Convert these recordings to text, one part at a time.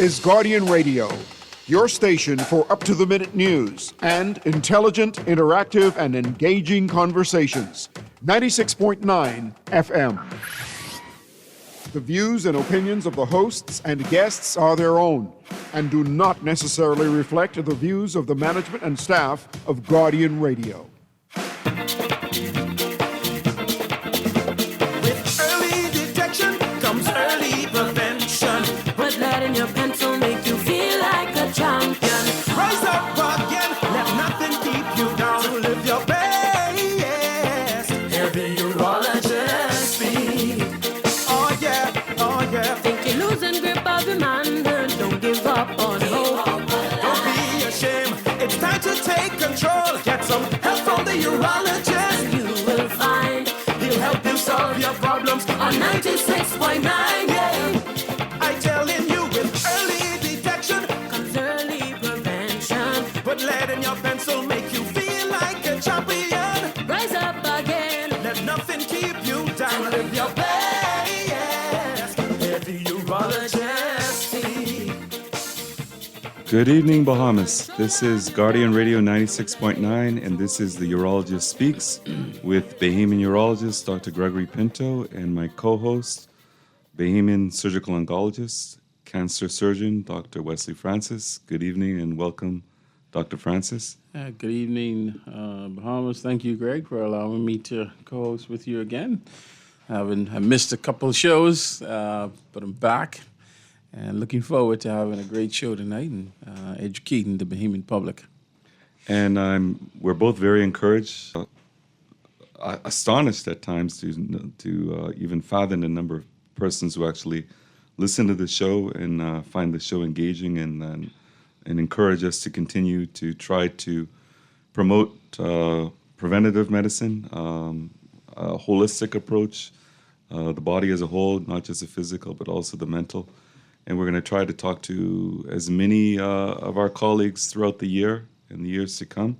is Guardian Radio, your station for up-to-the-minute news and intelligent, interactive, and engaging conversations. 96.9 FM. The views and opinions of the hosts and guests are their own and do not necessarily reflect the views of the management and staff of Guardian Radio. With early detection comes early prevention. But letting your pencil make you feel like a champion. Rise up again, let nothing keep you down. So live your best. Hear the urologist speak. Oh yeah. Think you're losing grip of your manhood. Don't give up on hope. Don't be ashamed, it's time to take control. Get some help from the urologist. You will find He'll help you solve your problems on 96.9. I telling you, with early detection Comes early prevention. but letting your pencil make you feel like a champion. Rise up again. Let nothing keep you down. Live your best. Hear the urologist speak. Good evening, Bahamas. This is Guardian Radio 96.9, and this is the Urologist Speaks with Bahamian urologist Dr. Greggory Pinto and my co-host, Bahamian surgical oncologist, cancer surgeon Dr. Wesley Francis. Good evening and welcome, Dr. Francis. Good evening, Bahamas. Thank you, Greg, for allowing me to co-host with you again. I missed a couple of shows, but I'm back and looking forward to having a great show tonight and educating the Bahamian public. And we're both very encouraged, astonished at times to even fathom the number of persons who actually listen to the show and find the show engaging and encourage us to continue to try to promote preventative medicine, a holistic approach, the body as a whole, not just the physical, but also the mental. And we're going to try to talk to as many of our colleagues throughout the year and the years to come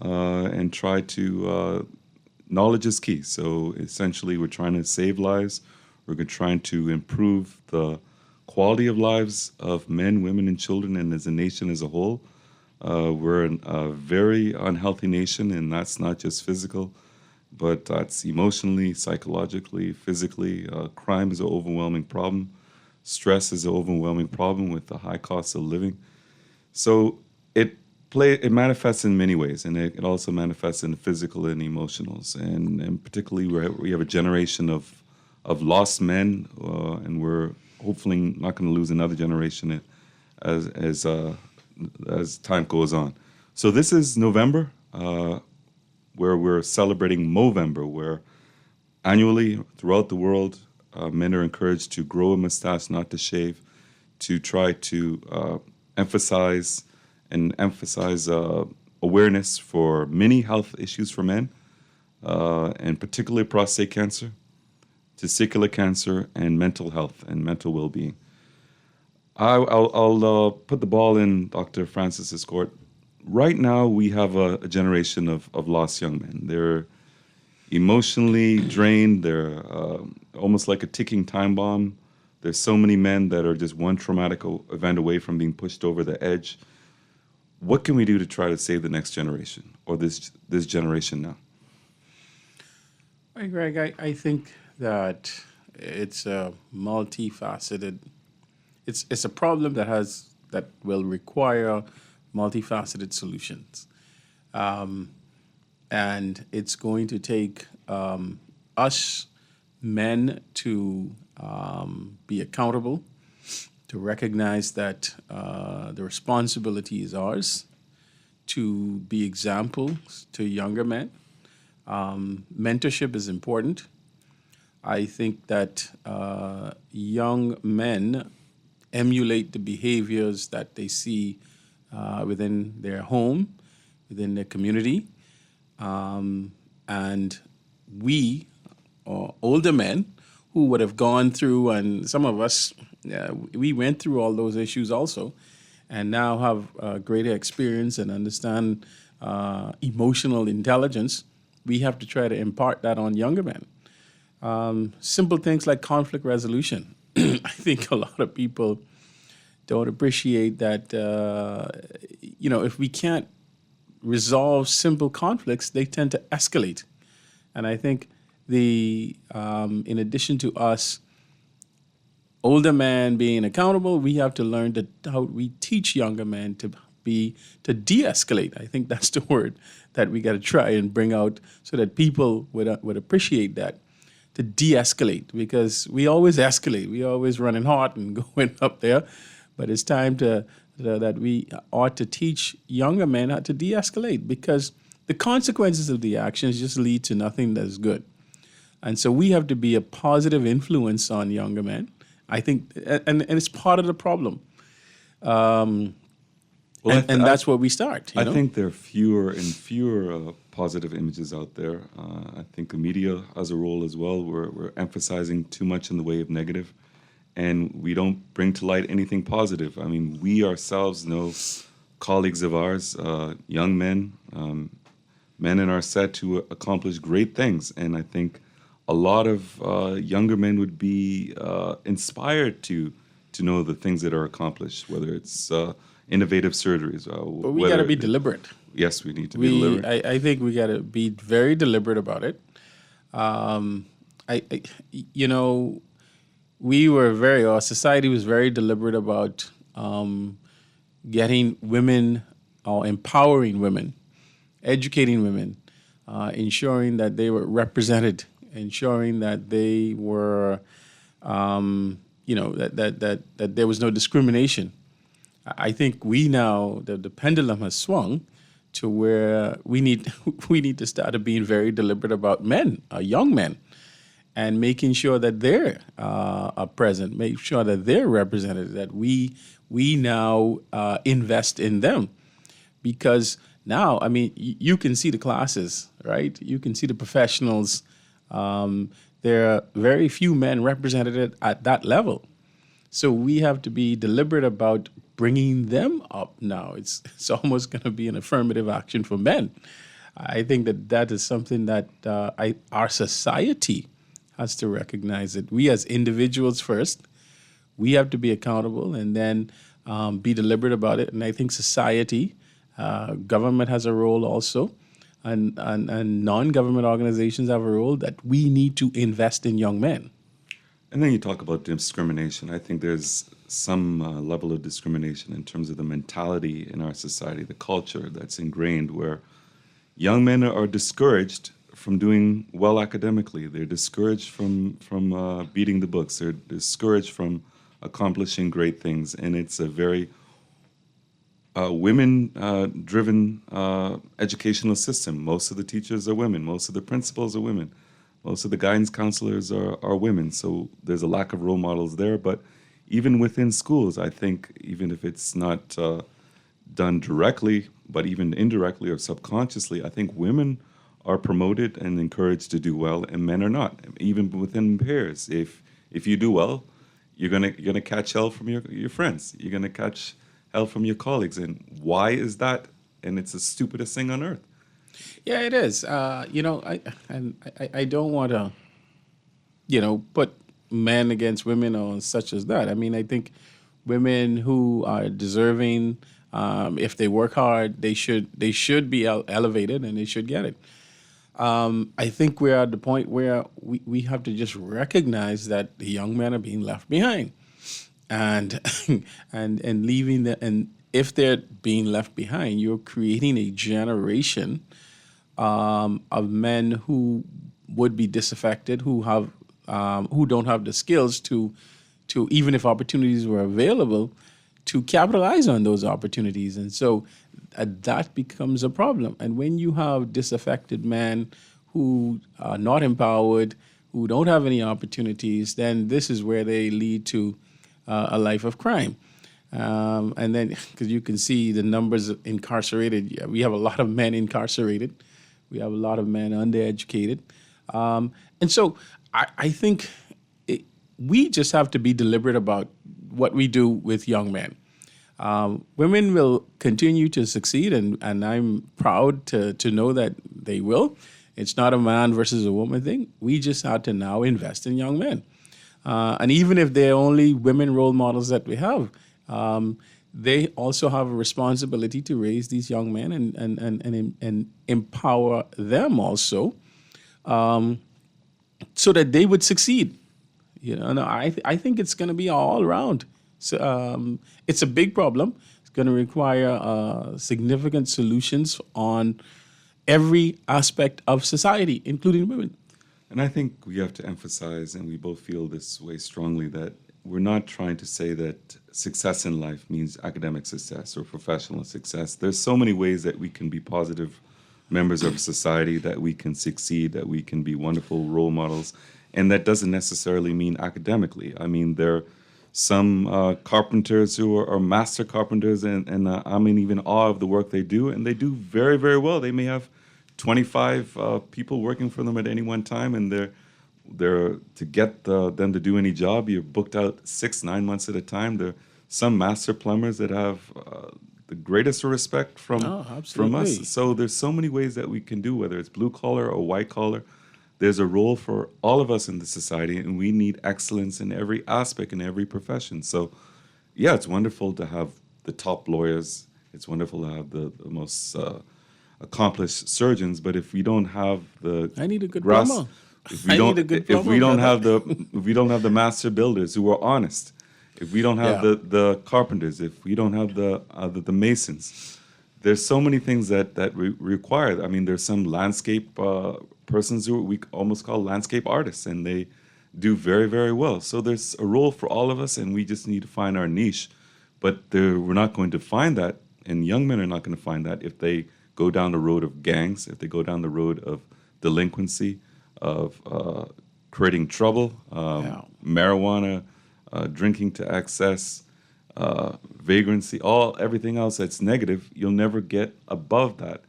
and try to, knowledge is key. So essentially we're trying to save lives. We're trying to improve the quality of lives of men, women, and children, and as a nation as a whole. We're a very unhealthy nation, and that's not just physical, but that's emotionally, psychologically, physically. Crime is an overwhelming problem. Stress is an overwhelming problem with the high cost of living. So it manifests in many ways, and it also manifests in the physical and emotionals. And particularly we have a generation of lost men, and we're hopefully not going to lose another generation as time goes on. So this is November, where we're celebrating Movember, where annually throughout the world, men are encouraged to grow a mustache, not to shave, to try to emphasize awareness for many health issues for men, and particularly prostate cancer, testicular cancer, and mental health and mental well-being. I'll put the ball in Dr. Francis's court. Right now, we have a generation of lost young men. They're emotionally drained. They're almost like a ticking time bomb. There's so many men that are just one traumatic event away from being pushed over the edge. What can we do to try to save the next generation or this generation now? Hi, Greg. I think that it's a multifaceted. It's a problem that will require multifaceted solutions, and it's going to take us men to be accountable, to recognize that the responsibility is ours, to be examples to younger men. Mentorship is important. I think that young men emulate the behaviors that they see within their home, within their community. And we, or older men, who would have gone through, and some of us, we went through all those issues also, and now have greater experience and understand emotional intelligence. We have to try to impart that on younger men. Simple things like conflict resolution. I think a lot of people don't appreciate that, if we can't resolve simple conflicts, they tend to escalate. And I think in addition to us, older men being accountable, we have to learn how we teach younger men to de-escalate. I think that's the word that we got to try and bring out so that people would appreciate that, to de-escalate, because we always escalate. We always running hot and going up there, but it's time that we ought to teach younger men how to de-escalate, because the consequences of the actions just lead to nothing that's good. And so we have to be a positive influence on younger men, I think, and it's part of the problem. And that's where we start. I think there are fewer and fewer positive images out there. I think the media has a role as well. We're emphasizing too much in the way of negative, and we don't bring to light anything positive. I mean, we ourselves know colleagues of ours, young men, men in our set who accomplish great things, and I think a lot of younger men would be inspired to know the things that are accomplished, whether it's innovative surgeries. But we got to be deliberate. Yes, we need to be deliberate. I think we got to be very deliberate about it. Our society was very deliberate about getting women or empowering women, educating women, ensuring that they were represented, ensuring that they were, that there was no discrimination. I think we now, the pendulum has swung to where we need to start being very deliberate about men, young men, and making sure that they're are present, make sure that they're represented, that we now invest in them. Because now, I mean, you can see the classes, right? You can see the professionals. There are very few men represented at that level. So we have to be deliberate about bringing them up now. It's almost going to be an affirmative action for men. I think that is something that our society has to recognize it. We as individuals first, we have to be accountable and then be deliberate about it. And I think society, government has a role also, and non-government organizations have a role, that we need to invest in young men. And then you talk about discrimination. I think there's some level of discrimination in terms of the mentality in our society, the culture that's ingrained, where young men are discouraged from doing well academically. They're discouraged from beating the books. They're discouraged from accomplishing great things. And it's a very women-driven educational system. Most of the teachers are women. Most of the principals are women. Most of the guidance counselors are women. So there's a lack of role models there. But even within schools, I think, even if it's not done directly, but even indirectly or subconsciously, I think women are promoted and encouraged to do well, and men are not. Even within peers, if you do well, you're gonna catch hell from your friends. You're gonna catch hell from your colleagues. And why is that? And it's the stupidest thing on earth. Yeah, it is. I don't want to, put men against women or such as that. I mean, I think women who are deserving, if they work hard, they should be elevated and they should get it. I think we're at the point where we have to just recognize that the young men are being left behind, and leaving and if they're being left behind, you're creating a generation of men who would be disaffected, who don't have the skills to even if opportunities were available, to capitalize on those opportunities. And so that becomes a problem. And when you have disaffected men who are not empowered, who don't have any opportunities, then this is where they lead to a life of crime. And then, because you can see the numbers of incarcerated, we have a lot of men incarcerated. We have a lot of men undereducated. And so I think we just have to be deliberate about what we do with young men. Women will continue to succeed, and I'm proud to know that they will. It's not a man versus a woman thing. We just have to now invest in young men. And even if they're only women role models that we have, They also have a responsibility to raise these young men and empower them also, so that they would succeed. No, I think it's going to be all around. So, it's a big problem. It's going to require significant solutions on every aspect of society, including women. And I think we have to emphasize, and we both feel this way strongly, that we're not trying to say that success in life means academic success or professional success. There's so many ways that we can be positive members of society, that we can succeed, that we can be wonderful role models. And that doesn't necessarily mean academically. I mean, there are some carpenters who are master carpenters, and I'm in even awe of the work they do, and they do very, very well. They may have 25 people working for them at any one time, and they're to get them to do any job, you're booked out 6-9 months at a time. There are some master plumbers that have the greatest respect from us. So there's so many ways that we can do, whether it's blue collar or white collar. There's a role for all of us in the society, and we need excellence in every aspect, in every profession. So, yeah, it's wonderful to have the top lawyers. It's wonderful to have the most accomplished surgeons. But if we don't have the I need a good plumber. If we don't have the master builders who are honest, if we don't have the carpenters, if we don't have the masons, there's so many things that require. I mean, there's some landscape persons who we almost call landscape artists, and they do very, very well. So there's a role for all of us, and we just need to find our niche. But we're not going to find that, and young men are not going to find that if they go down the road of gangs, if they go down the road of delinquency, of creating trouble, marijuana, drinking to excess, vagrancy, everything else that's negative. You'll never get above that,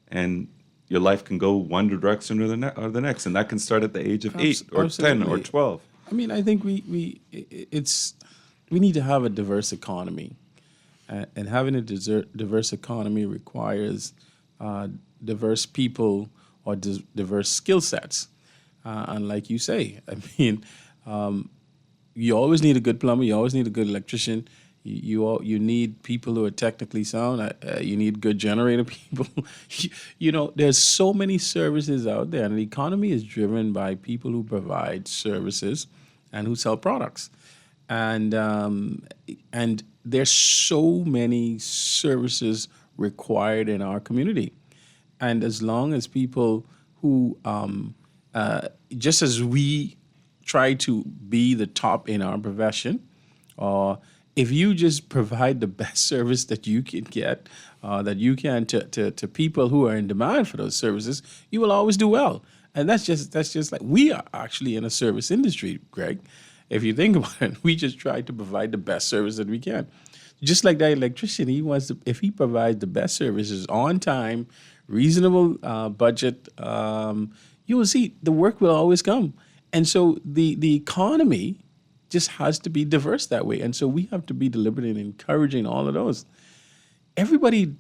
and your life can go one direction or the next, and that can start at the age of 8 or 10 or 12. I mean, I think we need to have a diverse economy, and having a diverse economy requires diverse people or diverse skill sets. And like you say, I mean, you always need a good plumber. You always need a good electrician. You need people who are technically sound. You need good generator people. There's so many services out there, and the economy is driven by people who provide services and who sell products. And there's so many services required in our community. And as long as people who, just as we try to be the top in our profession, or if you just provide the best service that you can get, to people who are in demand for those services, you will always do well. And that's just like, we are actually in a service industry, Greg. If you think about it, we just try to provide the best service that we can. Just like that electrician, if he provides the best services on time, reasonable budget, you will see the work will always come. And so the economy just has to be diverse that way. And so we have to be deliberate in encouraging all of those. Everybody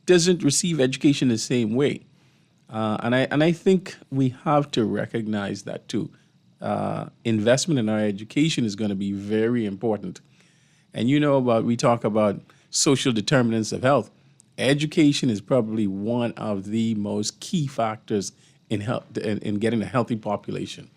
doesn't receive education the same way. And I think we have to recognize that too. Investment in our education is going to be very important. And we talk about social determinants of health. Education is probably one of the most key factors in health, in getting a healthy population.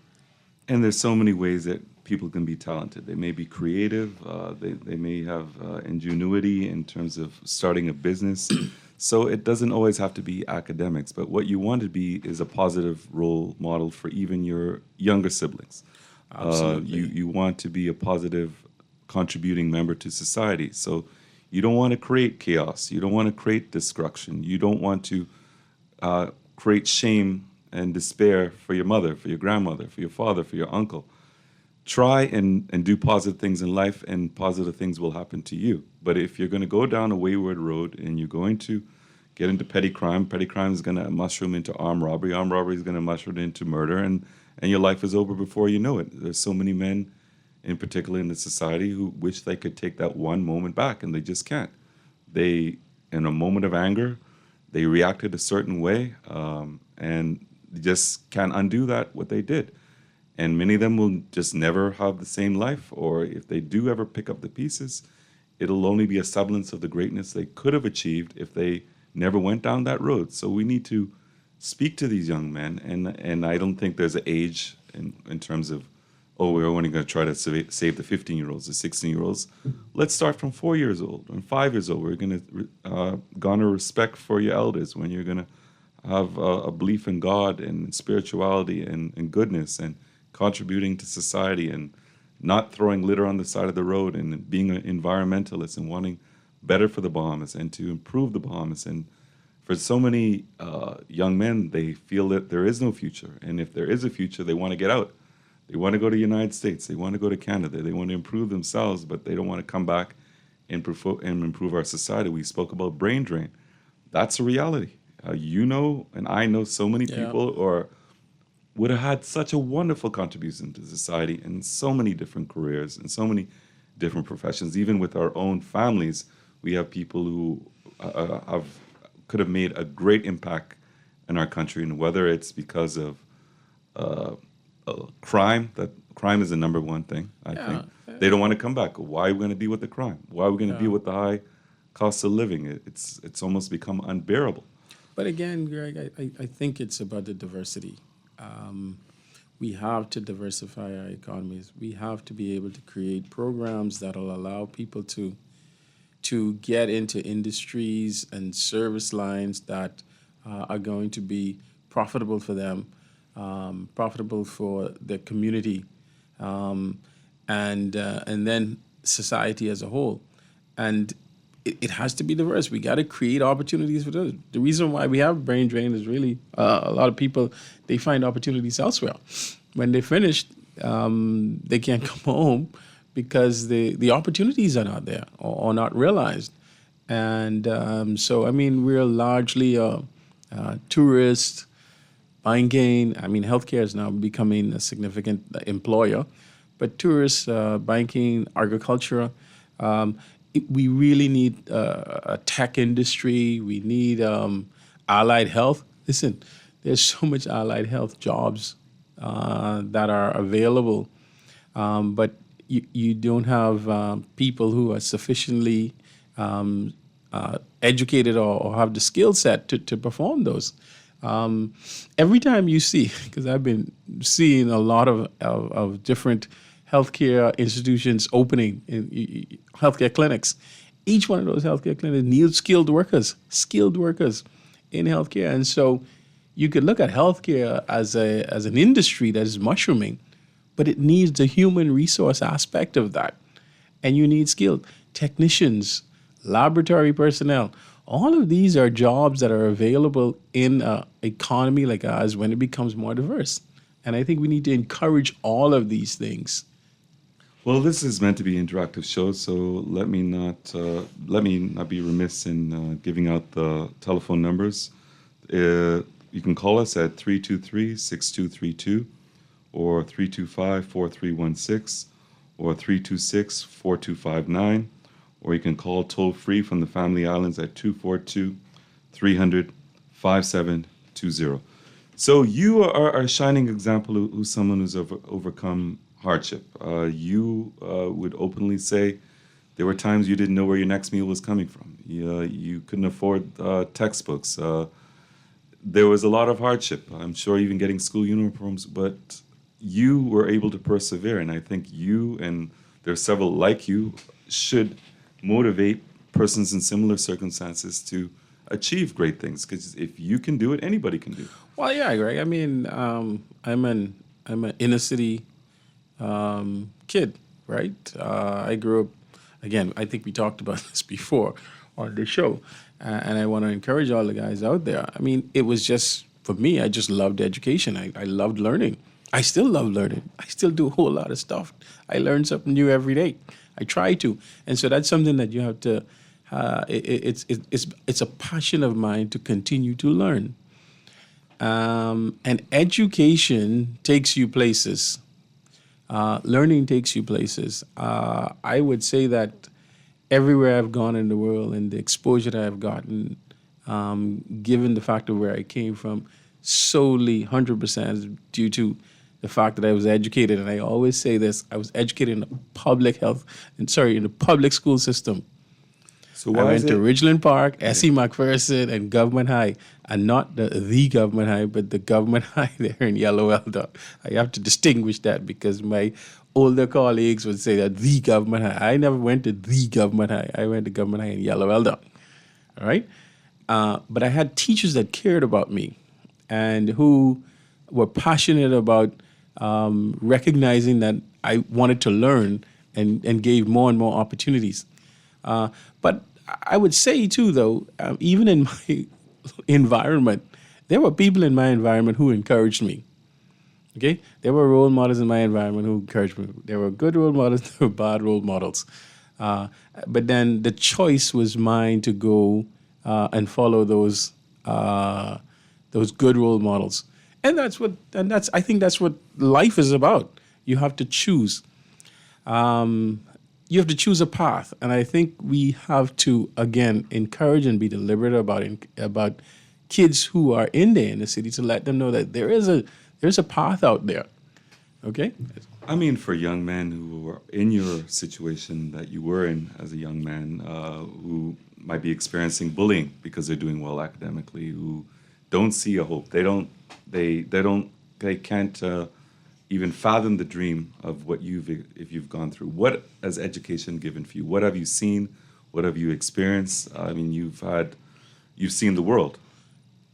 And there's so many ways that people can be talented. They may be creative. They may have ingenuity in terms of starting a business. So it doesn't always have to be academics. But what you want to be is a positive role model for even your younger siblings. Absolutely. You want to be a positive contributing member to society. So you don't want to create chaos. You don't want to create destruction. You don't want to create shame and despair for your mother, for your grandmother, for your father, for your uncle. Try and do positive things in life, and positive things will happen to you. But if you're going to go down a wayward road and you're going to get into petty crime is going to mushroom into armed robbery is going to mushroom into murder, and your life is over before you know it. There's so many men, in particular in the society, who wish they could take that one moment back, and they just can't. They, in a moment of anger, they reacted a certain way, and they just can't undo what they did. And many of them will just never have the same life, or if they do ever pick up the pieces, it'll only be a semblance of the greatness they could have achieved if they never went down that road. So we need to speak to these young men, and I don't think there's an age in terms of, oh, we're only going to try to save the 15-year-olds, the 16-year-olds. Let's start from 4 years old and 5 years old. We're going to garner respect for your elders when you're going to have a belief in God and spirituality and goodness and contributing to society and not throwing litter on the side of the road and being an environmentalist and wanting better for the Bahamas and to improve the Bahamas. And for so many young men, they feel that there is no future. And if there is a future, they want to get out. They want to go to the United States. They want to go to Canada. They want to improve themselves, but they don't want to come back and improve our society. We spoke about brain drain. That's a reality. You know, and I know so many people would have had such a wonderful contribution to society in so many different careers and so many different professions. Even with our own families, we have people who could have made a great impact in our country, and whether it's because of crime, that crime is the number one thing, I think. They don't want to come back. Why are we going to deal with the crime? Why are we going to deal with the high cost of living? It's almost become unbearable. But again, Greg, I think it's about the diversity. We have to diversify our economies. We have to be able to create programs that will allow people to get into industries and service lines that are going to be profitable for them, profitable for the community, and then society as a whole. And it has to be diverse. We got to create opportunities for those. The reason why we have brain drain is really a lot of people, they find opportunities elsewhere. When they finish, they can't come home because the opportunities are not there or not realized. And so, I mean, we're largely tourists, banking. I mean, healthcare is now becoming a significant employer. But tourists, banking, agriculture, we really need a tech industry. We need allied health. Listen, there's so much allied health jobs that are available, but you don't have people who are sufficiently educated or have the skill set to perform those. Every time you see, because I've been seeing a lot of different healthcare institutions opening in healthcare clinics. Each one of those healthcare clinics needs skilled workers in healthcare. And so you could look at healthcare as an industry that is mushrooming, but it needs the human resource aspect of that. And you need skilled technicians, laboratory personnel. All of these are jobs that are available in an economy like ours when it becomes more diverse. And I think we need to encourage all of these things. Well, this is meant to be an interactive show, so let me not be remiss in giving out the telephone numbers. You can call us at 323-6232 or 325-4316 or 326-4259, or you can call toll-free from the Family Islands at 242-300-5720. So you are a shining example of someone who's overcome hardship. You would openly say there were times you didn't know where your next meal was coming from. You couldn't afford textbooks. There was a lot of hardship. I'm sure even getting school uniforms, but you were able to persevere. And I think you, and there are several like you, should motivate persons in similar circumstances to achieve great things. Because if you can do it, anybody can do it. Well, yeah, Greg. I mean, I'm an inner city kid, right? I grew up, again, I think we talked about this before on the show, and I want to encourage all the guys out there. I mean, it was just, for me, I just loved education. I loved learning. I still love learning. I still do a whole lot of stuff. I learn something new every day. I try to. And so that's something that you have to, it's a passion of mine to continue to learn. And education takes you places. Learning takes you places. I would say that everywhere I've gone in the world and the exposure that I've gotten, given the fact of where I came from, solely 100% due to the fact that I was educated. And I always say this, I was educated in the public school system. So I why went is to it? Ridgeland Park, S.E. McPherson, and Government High, and not the Government High, but the Government High there in Yellow Elder. I have to distinguish that because my older colleagues would say that the Government High. I never went to the Government High. I went to Government High in Yellow Elder. All right, but I had teachers that cared about me, and who were passionate about recognizing that I wanted to learn and gave more and more opportunities. But I would say too, though, even in my environment, there were people in my environment who encouraged me. Okay, there were role models in my environment who encouraged me. There were good role models, there were bad role models. But then the choice was mine to go and follow those good role models, and I think that's what life is about. You have to choose. You have to choose a path, and I think we have to again encourage and be deliberate about kids who are in the inner city to let them know that there's a path out there. Okay. I mean, for young men who were in your situation that you were in as a young man, who might be experiencing bullying because they're doing well academically, who don't see a hope, they can't even fathom the dream of what if you've gone through. What has education given for you? What have you seen? What have you experienced? I mean, you've seen the world.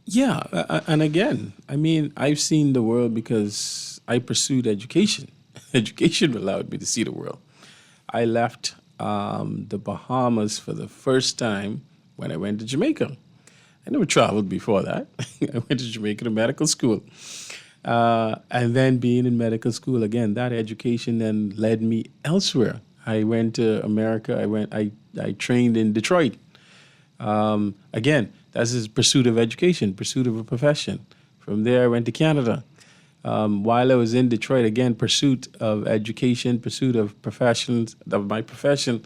Yeah, and again, I mean, I've seen the world because I pursued education. Education allowed me to see the world. I left the Bahamas for the first time when I went to Jamaica. I never traveled before that. I went to Jamaica to medical school. And then being in medical school, again, that education then led me elsewhere. I went to America. I trained in Detroit. Again, that's his pursuit of education, pursuit of a profession. From there, I went to Canada. While I was in Detroit, again, pursuit of education, pursuit of my profession.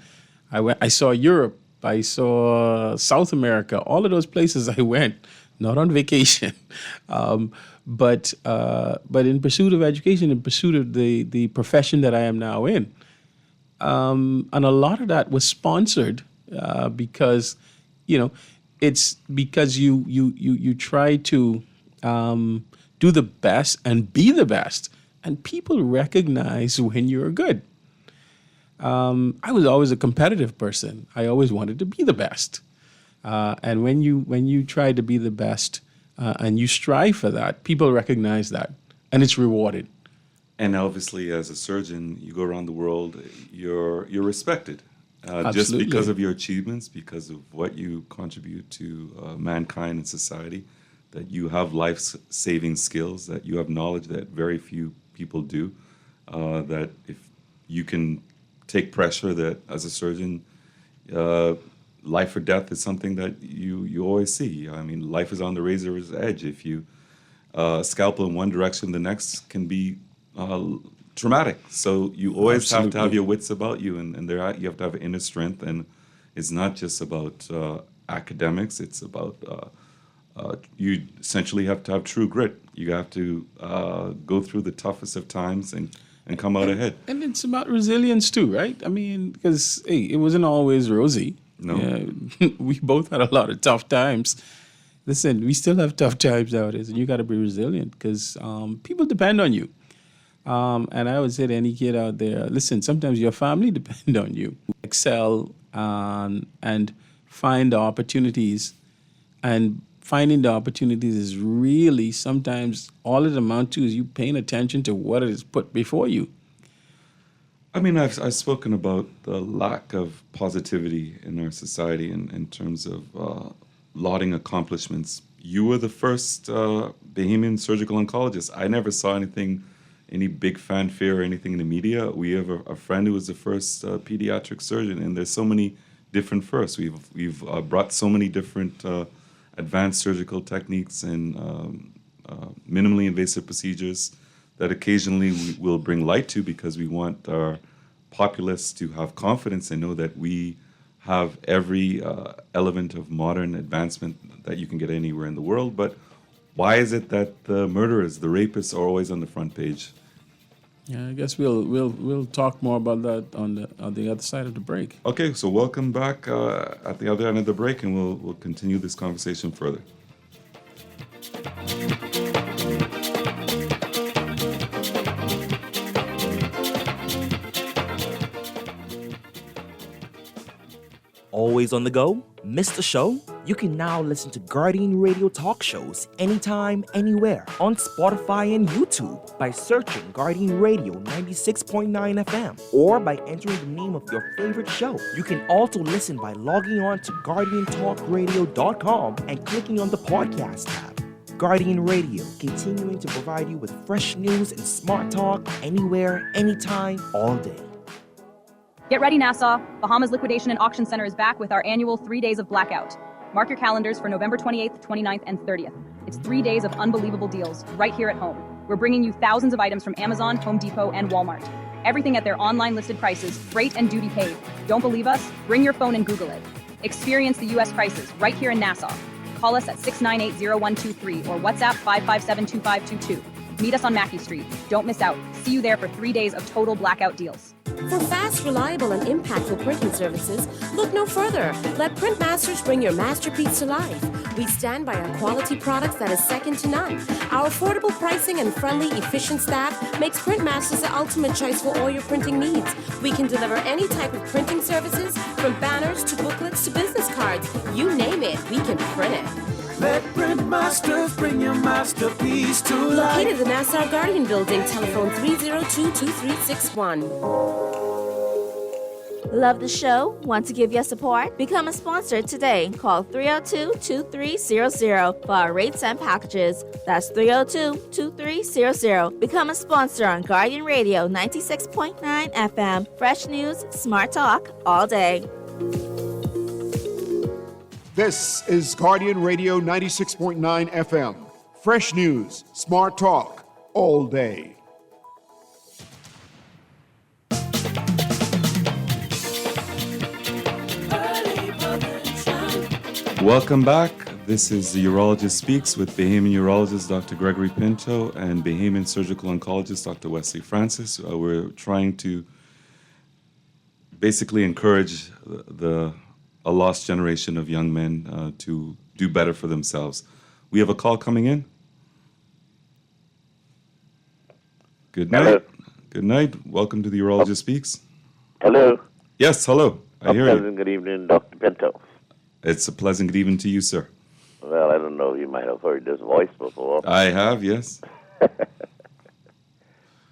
I saw Europe. I saw South America. All of those places I went, not on vacation, but in pursuit of education, in pursuit of the profession that I am now in. And a lot of that was sponsored because, it's because you try to do the best and be the best, and people recognize when you're good. I was always a competitive person. I always wanted to be the best, and when you try to be the best and you strive for that, people recognize that, and it's rewarded. And obviously, as a surgeon, you go around the world, you're respected. Just Absolutely. because of your achievements, because of what you contribute to mankind and society, that you have life-saving skills, that you have knowledge that very few people do, that if you can take pressure, that as a surgeon, life or death is something that you always see. I mean, life is on the razor's edge. If you scalpel in one direction, the next can be traumatic. So you always have to have your wits about you, and you have to have inner strength. And it's not just about academics. It's about you essentially have to have true grit. You have to go through the toughest of times and come out ahead. And it's about resilience too, right? I mean, because hey, it wasn't always rosy. No. Yeah, we both had a lot of tough times. Listen, we still have tough times nowadays, and you got to be resilient because people depend on you. And I would say to any kid out there, listen, sometimes your family depend on you. Excel and find the opportunities. And finding the opportunities is really sometimes all it amounts to is you paying attention to what is put before you. I mean, I've spoken about the lack of positivity in our society in terms of lauding accomplishments. You were the first Bahamian surgical oncologist. I never saw any big fanfare or anything in the media. We have a friend who was the first pediatric surgeon, and there's so many different firsts. We've brought so many different advanced surgical techniques and minimally invasive procedures that occasionally we will bring light to because we want our populace to have confidence and know that we have every element of modern advancement that you can get anywhere in the world. But why is it that the murderers, the rapists, are always on the front page? Yeah, I guess we'll talk more about that on the other side of the break. Okay, so welcome back at the other end of the break, and we'll continue this conversation further. Always on the go? Missed the show? You can now listen to Guardian Radio talk shows anytime, anywhere on Spotify and YouTube by searching Guardian Radio 96.9 FM or by entering the name of your favorite show. You can also listen by logging on to GuardianTalkRadio.com and clicking on the podcast tab. Guardian Radio, continuing to provide you with fresh news and smart talk anywhere, anytime, all day. Get ready, Nassau. Bahamas Liquidation and Auction Center is back with our annual 3 days of blackout. Mark your calendars for November 28th, 29th, and 30th. It's 3 days of unbelievable deals right here at home. We're bringing you thousands of items from Amazon, Home Depot, and Walmart. Everything at their online listed prices, freight and duty paid. Don't believe us? Bring your phone and Google it. Experience the U.S. prices right here in Nassau. Call us at 698-0123 or WhatsApp 557-2522. Meet us on Mackey Street. Don't miss out. See you there for 3 days of total blackout deals. For fast, reliable, and impactful printing services, look no further. Let Printmasters bring your masterpiece to life. We stand by our quality products that is second to none. Our affordable pricing and friendly, efficient staff makes Printmasters the ultimate choice for all your printing needs. We can deliver any type of printing services, from banners to booklets to business cards. You name it, we can print it. Let Printmasters bring your masterpiece to life. Located in the Nassau Guardian Building, telephone 302-2361. Love the show? Want to give your support? Become a sponsor today. Call 302-2300 for our rates and packages. That's 302-2300. Become a sponsor on Guardian Radio 96.9 FM. Fresh news, smart talk, all day. This is Guardian Radio 96.9 FM. Fresh news, smart talk, all day. Welcome back. This is the Urologist Speaks with Bahamian Urologist Dr. Greggory Pinto and Bahamian Surgical Oncologist Dr. Wesley Francis. We're trying to basically encourage a lost generation of young men to do better for themselves. We have a call coming in. Good night. Hello. Good night. Welcome to the Urologist Speaks. Hello. Yes, hello. I hear you. Good evening, Dr. Pinto. It's a pleasant good evening to you, sir. Well, I don't know. You might have heard this voice before. I have, yes. Yeah,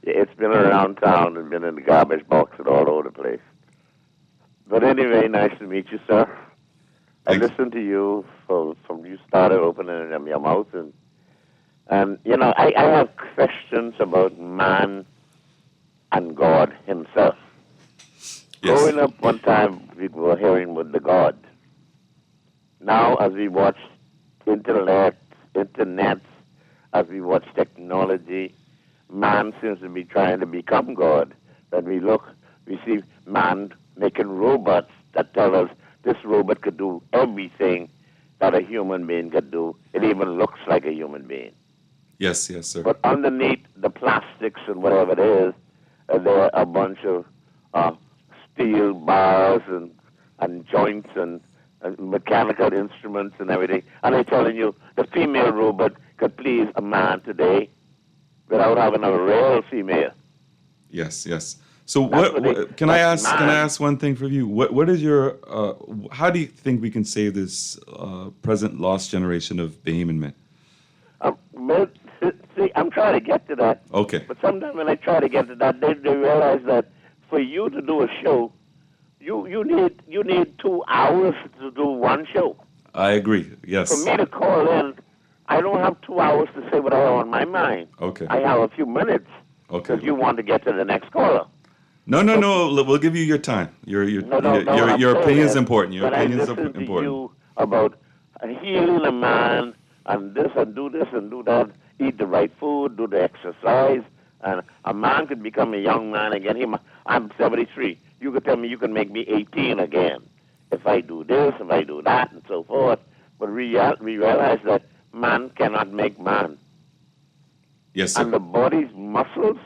it's been around town and been in the garbage box and all over the place. But anyway, nice to meet you, sir. I listened to you from you started opening your mouth, and you know, I have questions about man and God himself. Yes. Growing up one time, we were hearing with the God. Now, as we watch internet, as we watch technology, man seems to be trying to become God. When we look, we see man making robots that tell us this robot could do everything that a human being could do. It even looks like a human being. Yes, yes, sir. But underneath the plastics and whatever it is, there are a bunch of steel bars and joints and mechanical instruments and everything. And I'm telling you, the female robot could please a man today without having a real female. Yes, yes. So can I ask one thing from you? What is your how do you think we can save this present lost generation of Bahamian men? Well, see, I'm trying to get to that. Okay. But sometimes when I try to get to that, they realize that for you to do a show, you need 2 hours to do one show. I agree. Yes. For me to call in, I don't have 2 hours to say what I have on my mind. Okay. I have a few minutes. Okay. Because you want to get to the next caller. No. We'll give you your time. Your opinion is important. Your opinion is important. To you about healing a man and this and do that, eat the right food, do the exercise, and a man could become a young man again. I'm 73. You could tell me you can make me 18 again if I do this, if I do that, and so forth. But we realize that man cannot make man. Yes, sir. And the body's muscles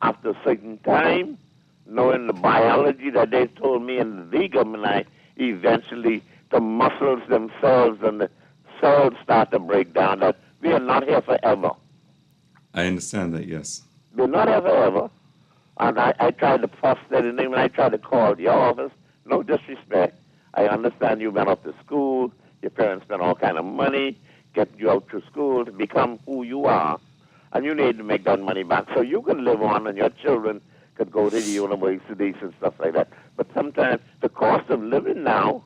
after a certain time, knowing the biology that they told me in the government, I eventually, the muscles themselves and the cells start to break down, that we are not here forever. I understand that, yes. We're not here forever. And I tried to fuss that, and then when I tried to call your office, no disrespect, I understand you went off to school, your parents spent all kind of money, get you out to school to become who you are, and you need to make that money back so you can live on and your children could go to the universities and stuff like that. But sometimes the cost of living now,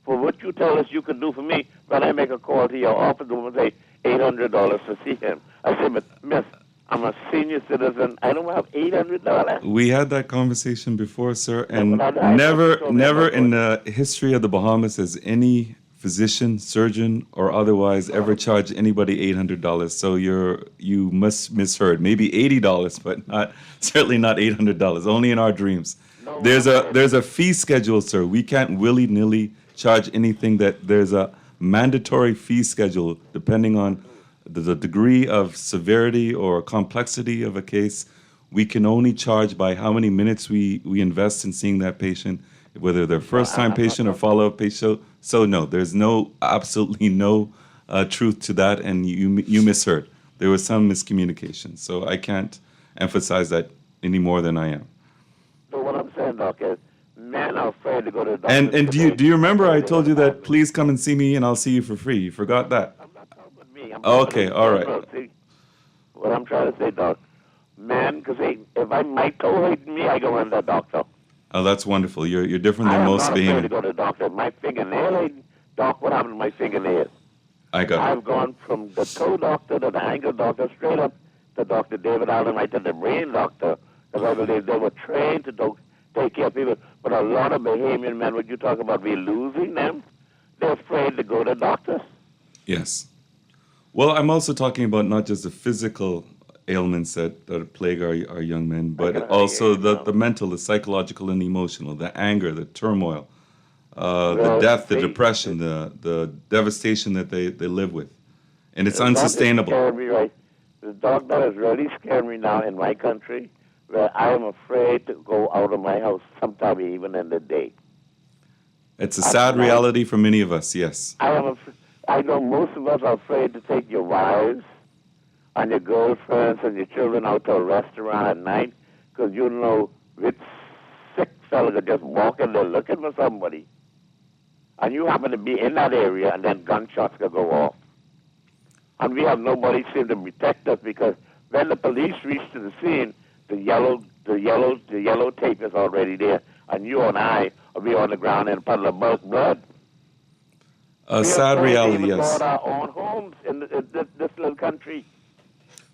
for what you tell us you can do for me, when I make a call to your office, the woman say $800 to see him. I say, but miss, I'm a senior citizen. I don't have $800. We had that conversation before, sir, and but I never in the history of the Bahamas has any physician, surgeon, or otherwise ever charged anybody $800. So you must misheard. Maybe $80, but not certainly not $800. Only in our dreams. There's a fee schedule, sir. We can't willy-nilly charge anything. That there's a mandatory fee schedule depending on the degree of severity or complexity of a case. We can only charge by how many minutes we invest in seeing that patient, whether they're first-time patient or follow-up patient. So no, there's absolutely no truth to that, and you misheard. There was some miscommunication. So I can't emphasize that any more than I am. So what I'm saying, Doc, is men are afraid to go to the doctor. And do you remember I told you that please come and see me and I'll see you for free? You forgot that? I'm not talking about me. Okay, all right. See, what I'm trying to say, Doc, men, because if my toe hurts me, I go in the doctor. Oh, that's wonderful. You're different than most I'm not afraid to Bahamian. go to the doctor. My fingernail, Doc, what happened to my fingernails? I got it. I've gone from the toe doctor to the ankle doctor straight up to Dr. David Allen, right to the brain doctor, because I believe they were trained to take care of people. But a lot of Bahamian men, what you talk about, we're losing them. They're afraid to go to doctors. Yes. Well, I'm also talking about not just the physical ailments that plague our young men, but also the mental, the psychological and emotional, the anger, the turmoil, the death, the depression, the devastation that they live with. And it's unsustainable. Scared me, right? The dog that has really scared me now in my country, where I am afraid to go out of my house sometime even in the day. It's a sad reality for many of us, yes. I know most of us are afraid to take your wives and your girlfriends and your children out to a restaurant at night because you know which sick fella could just walk in there looking for somebody. And you happen to be in that area and then gunshots could go off. And we have nobody seem to protect us because when the police reach to the scene, the yellow tape is already there. And you and I will be on the ground in a puddle of blood. A sad reality, yes. yes. We have our own homes in this little country.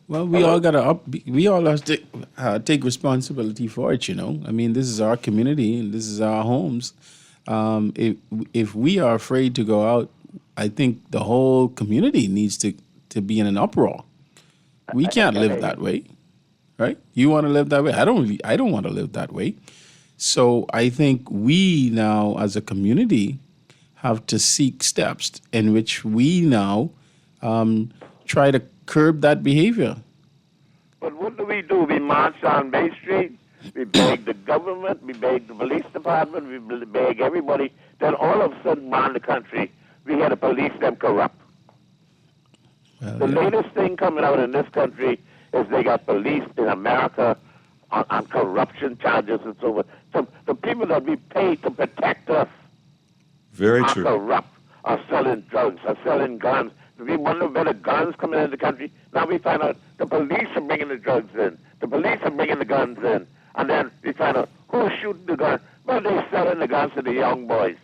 Well, we all have to take responsibility for it. I mean, this is our community and this is our homes. If we are afraid to go out, I think the whole community needs to be in an uproar. We can't live that way, right? You want to live that way? I don't want to live that way. So I think we now, as a community, have to seek steps in which we now try to curb that behavior. But what do? We march on Bay Street, we beg the government, we beg the police department, we beg everybody. Then all of a sudden around the country, we hear the police them corrupt. Well, the latest thing coming out in this country is they got police in America on corruption charges and so forth. So the people that we pay to protect us Very are true. corrupt, are selling drugs, are selling guns. We wonder where the guns coming into the country. Now we find out the police are bringing the drugs in. The police are bringing the guns in. And then we find out who's shooting the guns. Well, they're selling the guns to the young boys.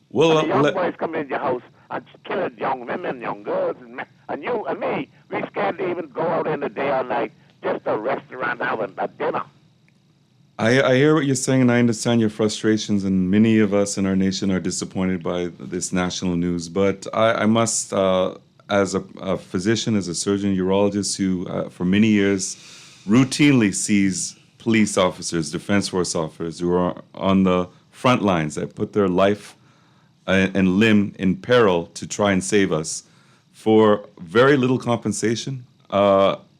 Well, and the young boys come into your house and killing young women, young girls, and you and me. We scared to even go out in the day or night, just a restaurant having a dinner. I hear what you're saying, and I understand your frustrations, and many of us in our nation are disappointed by this national news. But I must, as a physician, as a surgeon, urologist who for many years routinely sees police officers, defense force officers who are on the front lines that put their life and limb in peril to try and save us for very little compensation.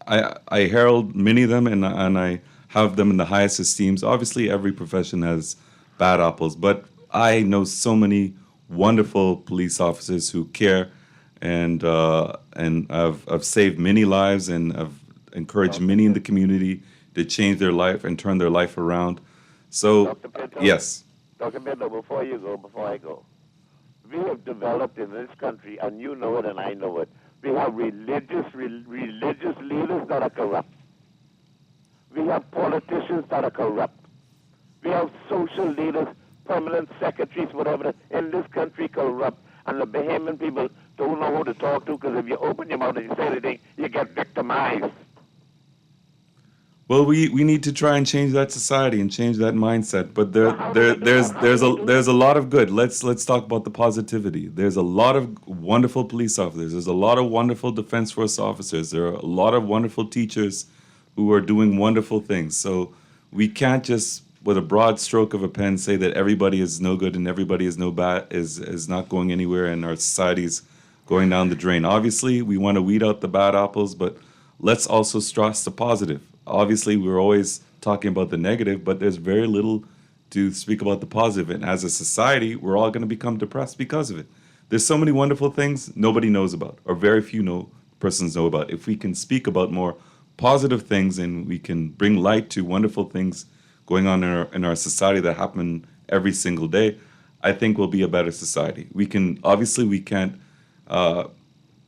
I herald many of them, and I have them in the highest esteems. Obviously, every profession has bad apples, but I know so many wonderful police officers who care, and I've saved many lives, and I've encouraged many in the community to change their life and turn their life around. So, Dr. Pinto, yes. Dr. Pinto, before I go, we have developed in this country, and you know it and I know it, we have religious leaders that are corrupt. We have politicians that are corrupt. We have social leaders, permanent secretaries, whatever, in this country corrupt. And the Bahamian people don't know who to talk to, because if you open your mouth and you say anything, you get victimized. Well, we need to try and change that society and change that mindset. But there's a lot of good. Let's talk about the positivity. There's a lot of wonderful police officers. There's a lot of wonderful Defense Force officers. There are a lot of wonderful teachers who are doing wonderful things. So we can't just, with a broad stroke of a pen, say that everybody is no good and everybody is is not going anywhere, and our society's going down the drain. Obviously, we want to weed out the bad apples, but let's also stress the positive. Obviously, we're always talking about the negative, but there's very little to speak about the positive. And as a society, we're all going to become depressed because of it. There's so many wonderful things nobody knows about, or very few persons know about. If we can speak about more positive things, and we can bring light to wonderful things going on in our society that happen every single day, I think we'll be a better society. We can't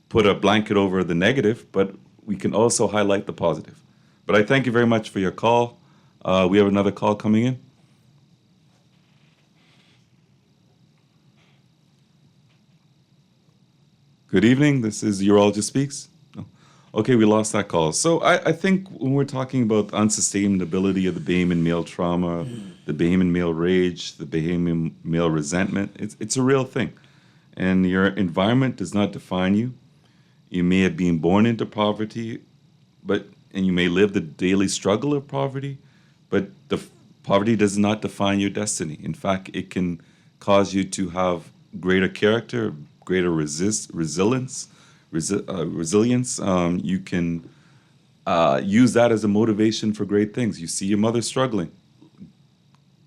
put a blanket over the negative, but we can also highlight the positive. But I thank you very much for your call. We have another call coming in. Good evening. This is Urologist Speaks. Oh, okay, we lost that call. So I think when we're talking about unsustainability of the Bahamian male trauma, the Bahamian male rage, the Bahamian male resentment, it's a real thing. And your environment does not define you. You may have been born into poverty, and you may live the daily struggle of poverty, but the poverty does not define your destiny. In fact, it can cause you to have greater character, greater resilience. You can use that as a motivation for great things. You see your mother struggling.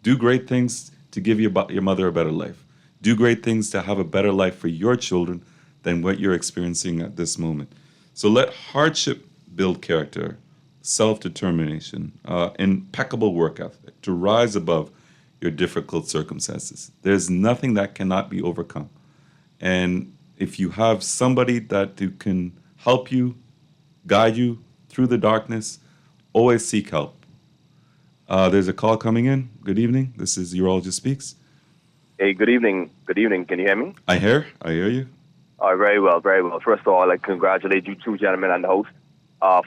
Do great things to give your mother a better life. Do great things to have a better life for your children than what you're experiencing at this moment. So let hardship build character, self-determination, impeccable work ethic, to rise above your difficult circumstances. There's nothing that cannot be overcome. And if you have somebody who can help you, guide you through the darkness, always seek help. There's a call coming in. Good evening. This is Urologist Speaks. Hey, good evening. Good evening. Can you hear me? I hear you. Very well, very well. First of all, I'd like to congratulate you two gentlemen and the host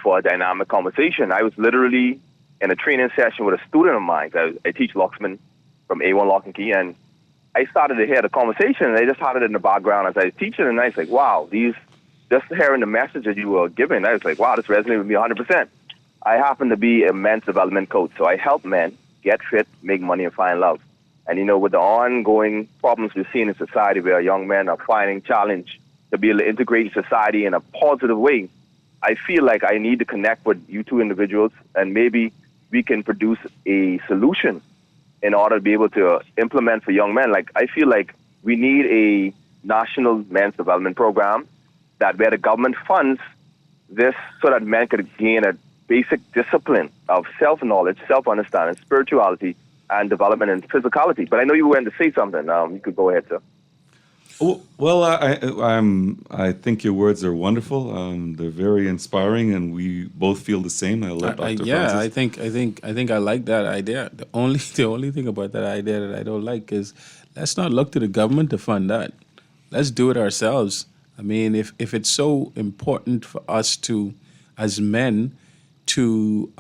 for a dynamic conversation. I was literally in a training session with a student of mine. I teach locksmen from A1 Lock and Key, and I started to hear the conversation, and they just had it in the background as I was teaching, and I was like, wow, just hearing the message that you were giving, I was like, wow, this resonated with me 100%. I happen to be a men's development coach, so I help men get fit, make money, and find love. And, with the ongoing problems we're seeing in society where young men are finding challenge to be able to integrate in society in a positive way, I feel like I need to connect with you two individuals, and maybe we can produce a solution in order to be able to implement for young men. Like, I feel like we need a national men's development program where the government funds this so that men could gain a basic discipline of self-knowledge, self-understanding, spirituality, and development in physicality. But I know you were going to say something. You could go ahead, sir. Well, I think your words are wonderful. They're very inspiring, and we both feel the same. I'll let Dr. Francis. I think I like that idea. The only thing about that idea that I don't like is let's not look to the government to fund that. Let's do it ourselves. I mean, if it's so important for us to, as men, to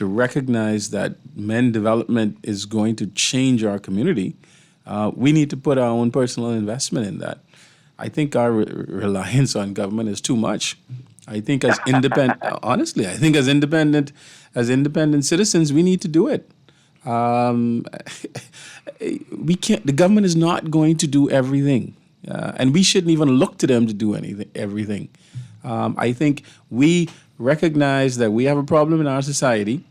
recognize that men development is going to change our community, we need to put our own personal investment in that. I think our reliance on government is too much. I think as independent, honestly, I think as independent citizens, we need to do it. We can't. The government is not going to do everything, and we shouldn't even look to them to do everything. I think we recognize that we have a problem in our society.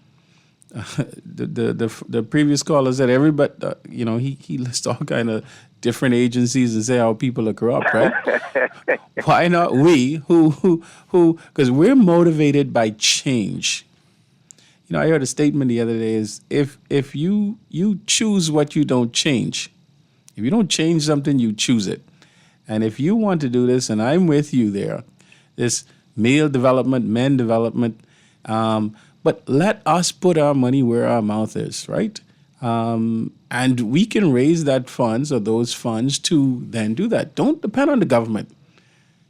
The previous caller said everybody, he lists all kind of different agencies and say how people are corrupt, right? Why not we who because we're motivated by change. I heard a statement the other day is if you choose what you don't change, if you don't change something, you choose it. And if you want to do this, and I'm with you there, this male development, men development, but let us put our money where our mouth is, right? And we can raise that funds or those funds to then do that. Don't depend on the government.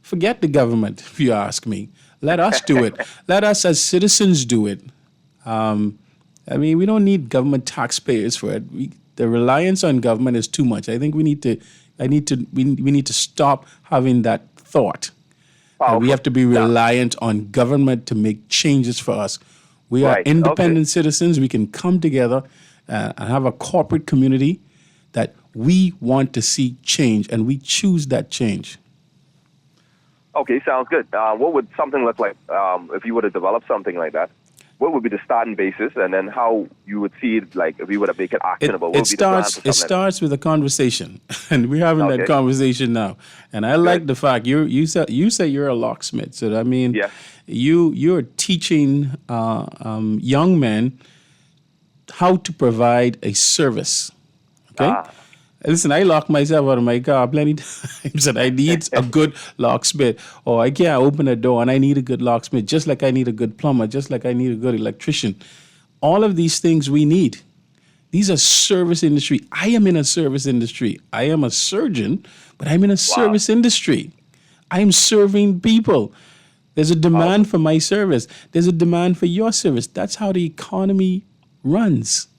Forget the government, if you ask me. Let us do it. Let us as citizens do it. We don't need government taxpayers for it. The reliance on government is too much. I think we need to stop having that thought. We have to be reliant on government to make changes for us. We are independent citizens. We can come together and have a corporate community that we want to see change, and we choose that change. Okay, sounds good. What would something look like if you were to develop something like that? What would be the starting basis, and then how you would see it, like if you were to make it actionable? It starts with a conversation, and we're having that conversation now. And I like the fact you say you're a locksmith, so that means you're teaching young men how to provide a service. Okay. Listen, I lock myself out of my car plenty times, and I need a good locksmith. Or I can't open a door, and I need a good locksmith, just like I need a good plumber, just like I need a good electrician. All of these things we need. These are service industry. I am in a service industry. I am a surgeon, but I'm in a service industry. I am serving people. There's a demand for my service. There's a demand for your service. That's how the economy runs.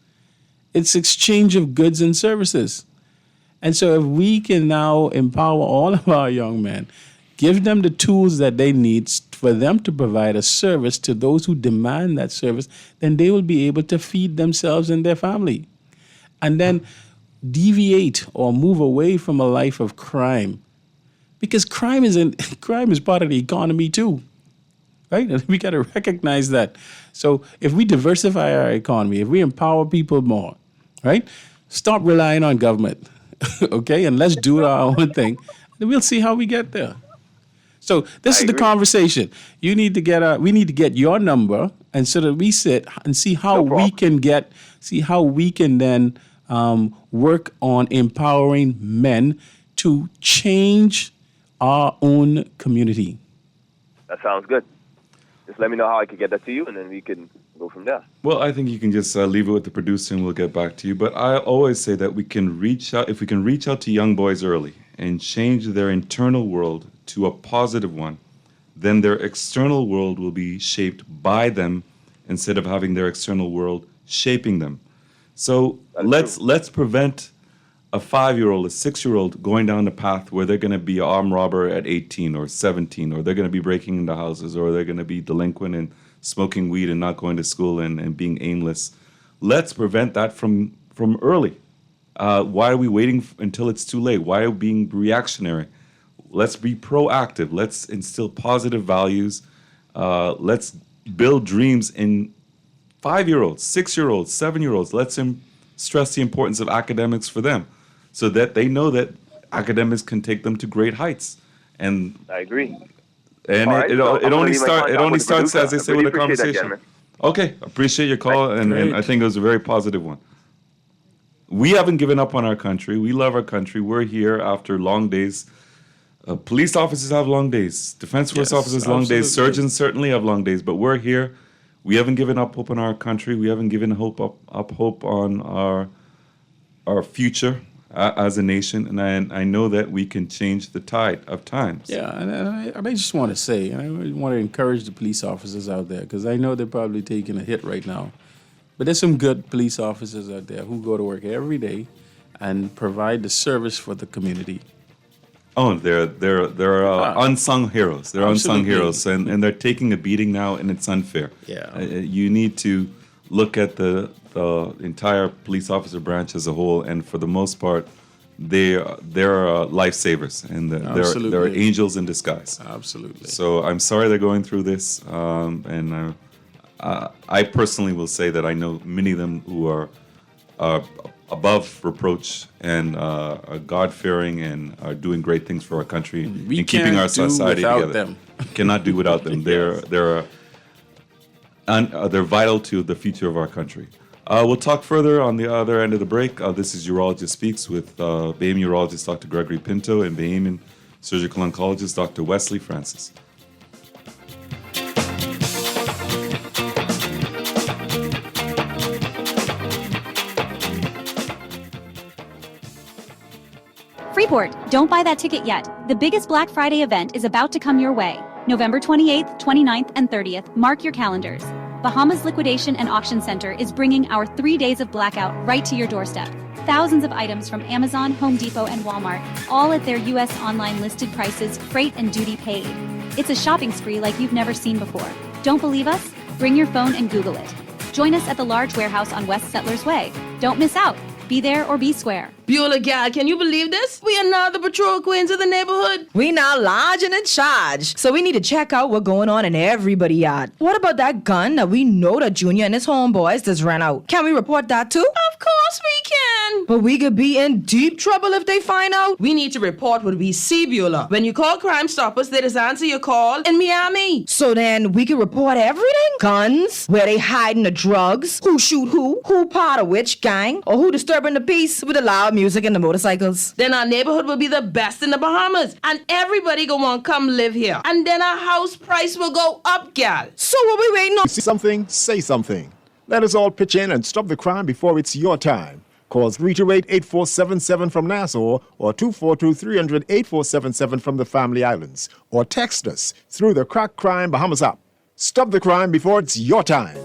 It's exchange of goods and services. And so if we can now empower all of our young men, give them the tools that they need for them to provide a service to those who demand that service, then they will be able to feed themselves and their family. And then deviate or move away from a life of crime. Because crime is part of the economy too. Right? And we got to recognize that. So if we diversify our economy, if we empower people more, right? Stop relying on government. Okay, and let's do our own thing. Then we'll see how we get there. So this is the conversation. We need to get your number, and so that we sit and see how we can then work on empowering men to change our own community. That sounds good. Just let me know how I can get that to you, and then we can go from there. Well, I think you can just leave it with the producer, and we'll get back to you. But I always say that we can reach out, if we can reach out to young boys early and change their internal world to a positive one, then their external world will be shaped by them instead of having their external world shaping them. So let's prevent a 5-year-old, a 6-year-old going down the path where they're going to be an armed robber at 18 or 17, or they're going to be breaking into houses, or they're going to be delinquent and smoking weed and not going to school and being aimless. Let's prevent that from early. Why are we waiting until it's too late? Why are we being reactionary? Let's be proactive. Let's instill positive values. Let's build dreams in 5-year-olds, 6-year-olds, 7-year-olds. Let's stress the importance of academics for them, so that they know that academics can take them to great heights. And I agree. And it only starts, as they say, with a conversation. Okay, appreciate your call, and I think it was a very positive one. We haven't given up on our country. We love our country. We're here after long days. Police officers have long days. Defense force officers long days. Surgeons certainly have long days. But we're here. We haven't given up hope on our country. We haven't given up hope on our future as a nation. And I know that we can change the tide of times. Yeah, and I just want to say, and I want to encourage the police officers out there, because I know they're probably taking a hit right now. But there's some good police officers out there who go to work every day and provide the service for the community. Oh, they're unsung heroes. They're unsung heroes, and they're taking a beating now, and it's unfair. Yeah, you need to look at the entire police officer branch as a whole, and for the most part, they're lifesavers, and they're angels in disguise. Absolutely. So I'm sorry they're going through this, and I personally will say that I know many of them who are above reproach and are God-fearing and are doing great things for our country and keeping our society together. Them. Cannot do without them. They're vital to the future of our country. We'll talk further on the other end of the break. This is Urologist Speaks with Bahamian urologist Dr. Greggory Pinto and Bahamian surgical oncologist Dr. Wesley Francis. Freeport, don't buy that ticket yet. The biggest Black Friday event is about to come your way. November 28th, 29th, and 30th. Mark your calendars. Bahamas Liquidation and Auction Center is bringing our 3 days of blackout right to your doorstep. Thousands of items from Amazon, Home Depot, and Walmart, all at their U.S. online listed prices, freight and duty paid. It's a shopping spree like you've never seen before. Don't believe us? Bring your phone and Google it. Join us at the large warehouse on West Settlers Way. Don't miss out. Be there or be square. Beulah gal, can you believe this? We are now the patrol queens of the neighborhood. We now large and in charge. So we need to check out what's going on in everybody's yard. What about that gun that we know that Junior and his homeboys just ran out? Can we report that too? Of course we can. But we could be in deep trouble if they find out. We need to report what we see, Beulah. When you call Crime Stoppers, they just answer your call in Miami. So then we can report everything? Guns, where they hiding the drugs, who shoot who part of which gang, or who disturbing the peace with the loud music and the motorcycles. Then our neighborhood will be the best in the Bahamas, and everybody gonna want to come live here. And then our house price will go up, gal. So what we waiting on? See something? Say something. Let us all pitch in and stop the crime before it's your time. Call 328-8477 from Nassau or 242-300-8477 from the Family Islands. Or text us through the Crack Crime Bahamas app. Stop the crime before it's your time.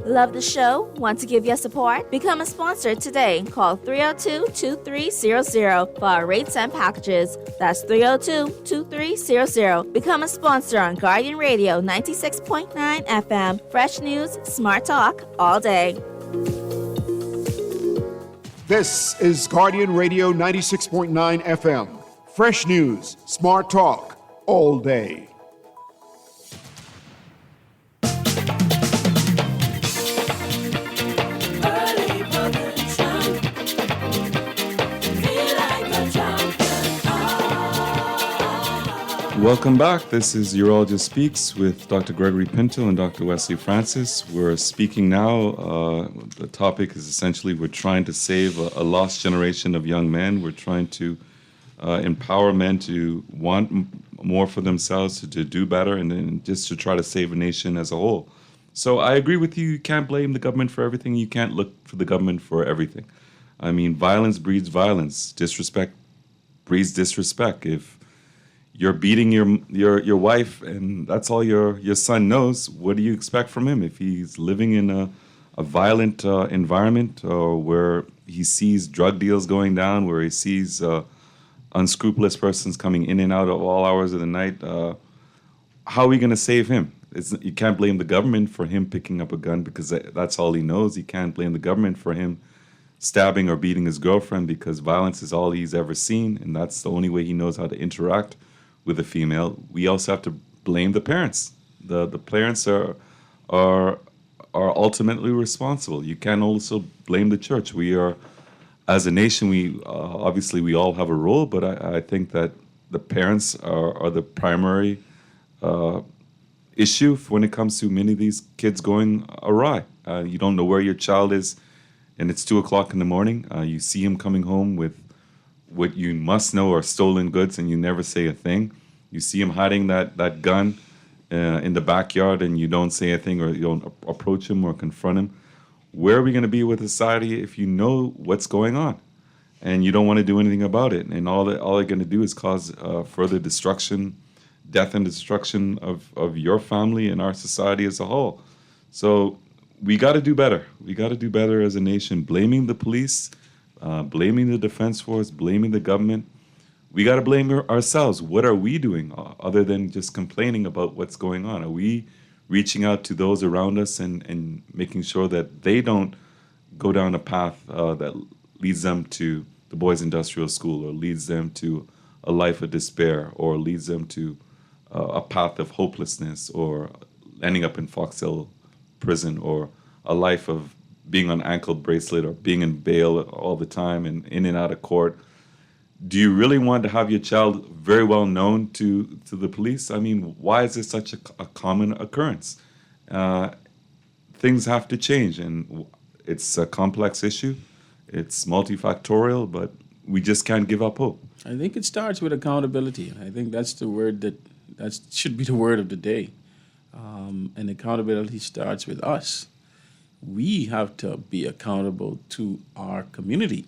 Love the show? Want to give your support? Become a sponsor today. Call 302-2300 for our rates and packages. That's 302-2300. Become a sponsor on Guardian Radio 96.9 FM. Fresh news, smart talk, all day. This is Guardian Radio 96.9 FM. Fresh news, smart talk, all day. Welcome back. This is Urologist Speaks with Dr. Greggory Pinto and Dr. Wesley Francis. We're speaking now. The topic is essentially we're trying to save a lost generation of young men. We're trying to empower men to want more for themselves, to do better, and then just to try to save a nation as a whole. So I agree with you. You can't blame the government for everything. You can't look for the government for everything. I mean, violence breeds violence. Disrespect breeds disrespect. If you're beating your wife and that's all your son knows, what do you expect from him? If he's living in a violent environment where he sees drug deals going down, where he sees unscrupulous persons coming in and out of all hours of the night, how are we going to save him? You can't blame the government for him picking up a gun because that's all he knows. You can't blame the government for him stabbing or beating his girlfriend because violence is all he's ever seen, and that's the only way he knows how to interact with a female. We also have to blame the parents. The parents are ultimately responsible. You can't also blame the church. We are, as a nation, we obviously we all have a role, but I think that the parents are the primary issue when it comes to many of these kids going awry. You don't know where your child is, and it's 2:00 in the morning. You see him coming home with what you must know are stolen goods, and you never say a thing. You see him hiding that gun in the backyard, and you don't say a thing, or you don't approach him or confront him. Where are we going to be with society if you know what's going on, and you don't want to do anything about it? And all they're going to do is cause further destruction, death and destruction of your family and our society as a whole. So we got to do better. We got to do better as a nation. Blaming the police, blaming the defense force, blaming the government. We got to blame ourselves. What are we doing other than just complaining about what's going on? Are we reaching out to those around us and making sure that they don't go down a path that leads them to the boys' industrial school, or leads them to a life of despair, or leads them to a path of hopelessness, or ending up in Fox Hill prison, or a life of being on ankle bracelet, or being in bail all the time and in and out of court. Do you really want to have your child very well known to the police? I mean, why is this such a common occurrence? Things have to change, and it's a complex issue. It's multifactorial, but we just can't give up hope. I think it starts with accountability. I think that's the word that should be the word of the day. And accountability starts with us. We have to be accountable to our community.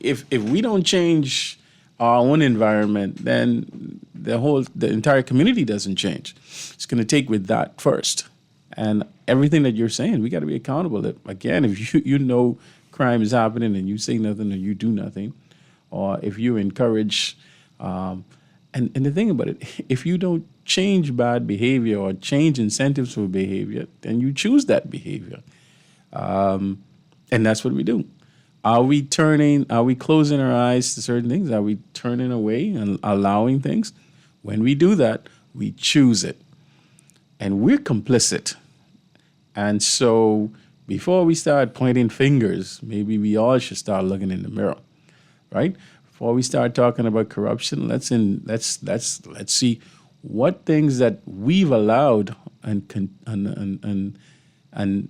If we don't change our own environment, then the entire community doesn't change. It's going to take with that first. And everything that you're saying, we got to be accountable. Again, if you know crime is happening and you say nothing or you do nothing, or if you encourage, and the thing about it, if you don't change bad behavior or change incentives for behavior, then you choose that behavior. And that's what we do. Are we closing our eyes to certain things? Are we turning away and allowing things? When we do that, we choose it. And we're complicit. And so before we start pointing fingers, maybe we all should start looking in the mirror, right? Before we start talking about corruption, let's see what things that we've allowed and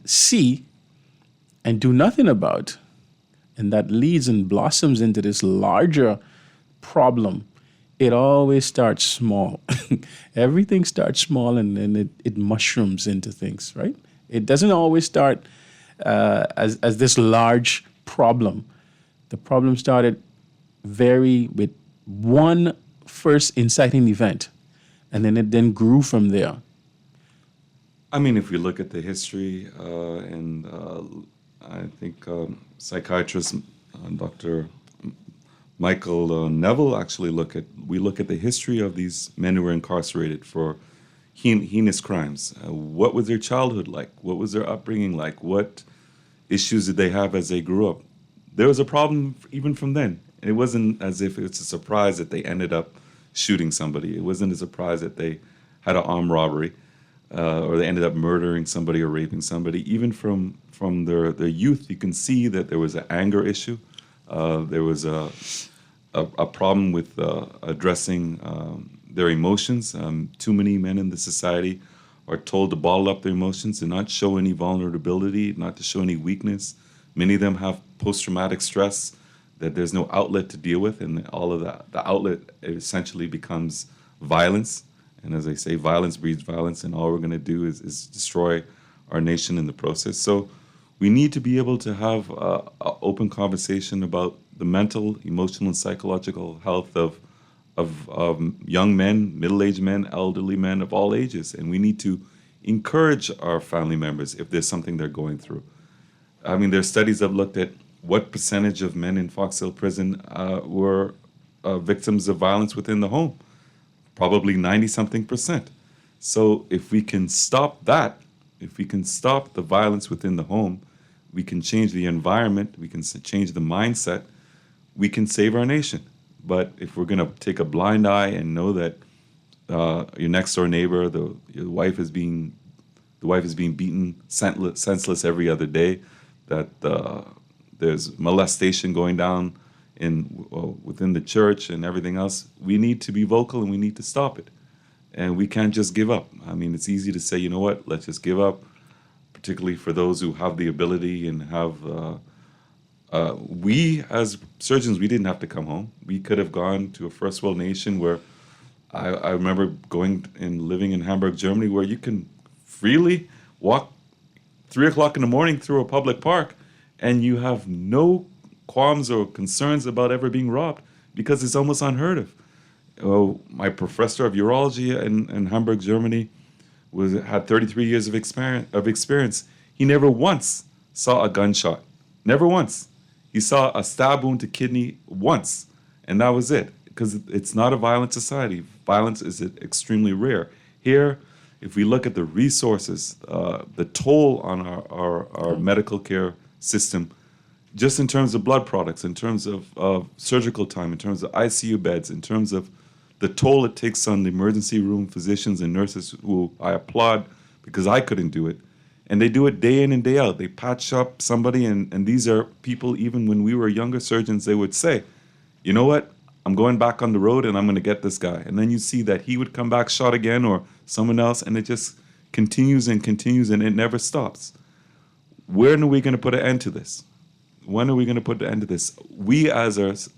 see and do nothing about, and that leads and blossoms into this larger problem. It always starts small. Everything starts small, and then it mushrooms into things, right? It doesn't always start as this large problem. The problem started with one first inciting event, and then it then grew from there. I mean, if we look at the history, and I think psychiatrist Dr. Michael Neville actually look at the history of these men who were incarcerated for heinous crimes. What was their childhood like? What was their upbringing like? What issues did they have as they grew up? There was a problem even from then. It wasn't as if it's a surprise that they ended up shooting somebody. It wasn't a surprise that they had an armed robbery, or they ended up murdering somebody or raping somebody. Even from their youth, you can see that there was an anger issue. There was a problem with addressing their emotions. Too many men in the society are told to bottle up their emotions and not show any vulnerability, not to show any weakness. Many of them have post-traumatic stress that there's no outlet to deal with, and all of that, the outlet essentially becomes violence. And as I say, violence breeds violence, and all we're going to do is destroy our nation in the process. So we need to be able to have an open conversation about the mental, emotional, and psychological health of young men, middle-aged men, elderly men of all ages. And we need to encourage our family members if there's something they're going through. I mean, there's studies that have looked at what percentage of men in Fox Hill Prison were victims of violence within the home. Probably 90-something%. So if we can stop that, if we can stop the violence within the home, we can change the environment, we can change the mindset, we can save our nation. But if we're going to take a blind eye and know that your next door neighbor, your wife is being beaten senseless every other day, that there's molestation going down within the church and everything else, we need to be vocal and we need to stop it. And we can't just give up. I mean, it's easy to say, you know what, let's just give up, particularly for those who have the ability and have... we, as surgeons, we didn't have to come home. We could have gone to a first world nation where I remember going and living in Hamburg, Germany, where you can freely walk 3 o'clock in the morning through a public park and you have no qualms or concerns about ever being robbed because it's almost unheard of. My professor of urology in Hamburg, Germany, had 33 years of experience. He never once saw a gunshot. Never once. He saw a stab wound to kidney once, and that was it, because it's not a violent society. Violence is extremely rare. Here, if we look at the resources, the toll on our medical care system, just in terms of blood products, in terms of surgical time, in terms of ICU beds, in terms of the toll it takes on the emergency room physicians and nurses, who I applaud because I couldn't do it. And they do it day in and day out. They patch up somebody, and these are people, even when we were younger surgeons, they would say, you know what, I'm going back on the road and I'm going to get this guy. And then you see that he would come back shot again, or someone else, and it just continues and continues, and it never stops. When are we going to put an end to this? When are we going to put an end to this? We as the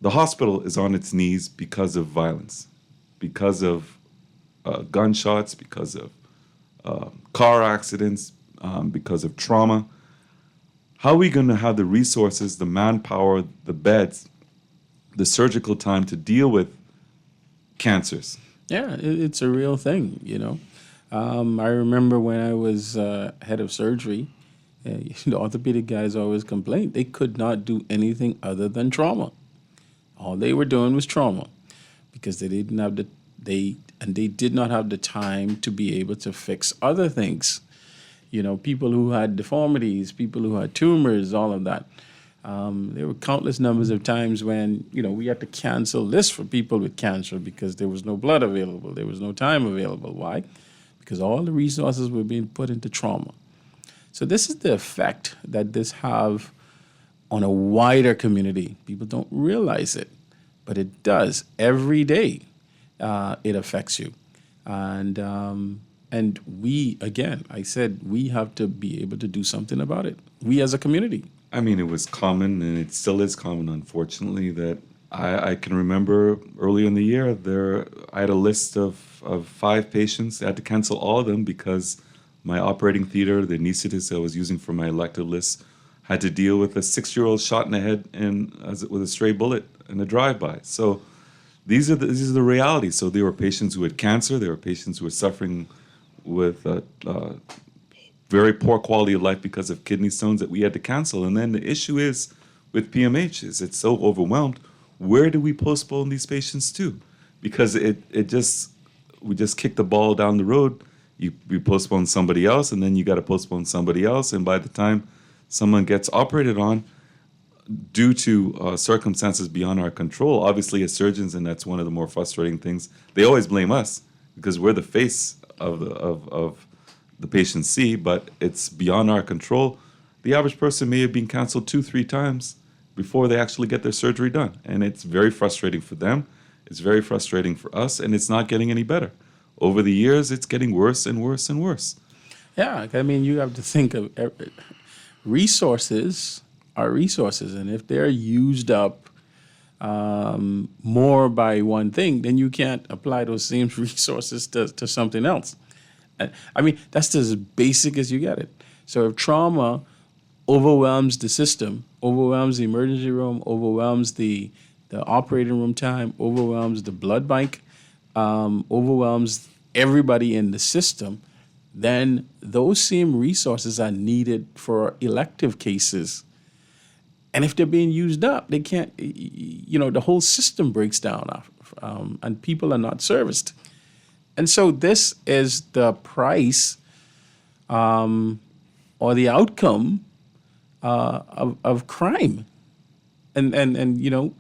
hospital is on its knees because of violence, because of gunshots, because of car accidents, because of trauma. How are we going to have the resources, the manpower, the beds, the surgical time to deal with cancers? Yeah, it's a real thing, you know. I remember when I was head of surgery, the orthopedic guys always complained they could not do anything other than trauma. All they were doing was trauma, because they didn't have they did not have the time to be able to fix other things. You know, people who had deformities, people who had tumors, all of that. There were countless numbers of times when, you know, we had to cancel lists for people with cancer because there was no blood available, there was no time available. Why? Because all the resources were being put into trauma. So this is the effect that this have on a wider community. People don't realize it, but it does. Every day it affects you. And we, again, I said, we have to be able to do something about it. We as a community. I mean, it was common, and it still is common, unfortunately, that I can remember earlier in the year, I had a list of 5 patients. I had to cancel all of them because my operating theater, the anesthetist I was using for my elective list, had to deal with a 6-year-old shot in the head with a stray bullet in a drive-by. So these are the realities. So there were patients who had cancer. There were patients who were suffering with very poor quality of life because of kidney stones that we had to cancel. And then the issue is with PMH is it's so overwhelmed. Where do we postpone these patients to? Because we just kick the ball down the road. You postpone somebody else, and then you got to postpone somebody else. And by the time someone gets operated on, due to circumstances beyond our control, obviously as surgeons, and that's one of the more frustrating things, they always blame us because we're the face of the patient C, but it's beyond our control. The average person may have been canceled 2-3 times before they actually get their surgery done. And it's very frustrating for them. It's very frustrating for us, and it's not getting any better. Over the years, it's getting worse and worse and worse. Yeah, I mean, you have to think of resources are resources, and if they're used up more by one thing, then you can't apply those same resources to something else. I mean, that's as basic as you get it. So if trauma overwhelms the system, overwhelms the emergency room, overwhelms the operating room time, overwhelms the blood bank, overwhelms everybody in the system, then those same resources are needed for elective cases. And if they're being used up, they can't, the whole system breaks down and people are not serviced. And so this is the price or the outcome of crime. And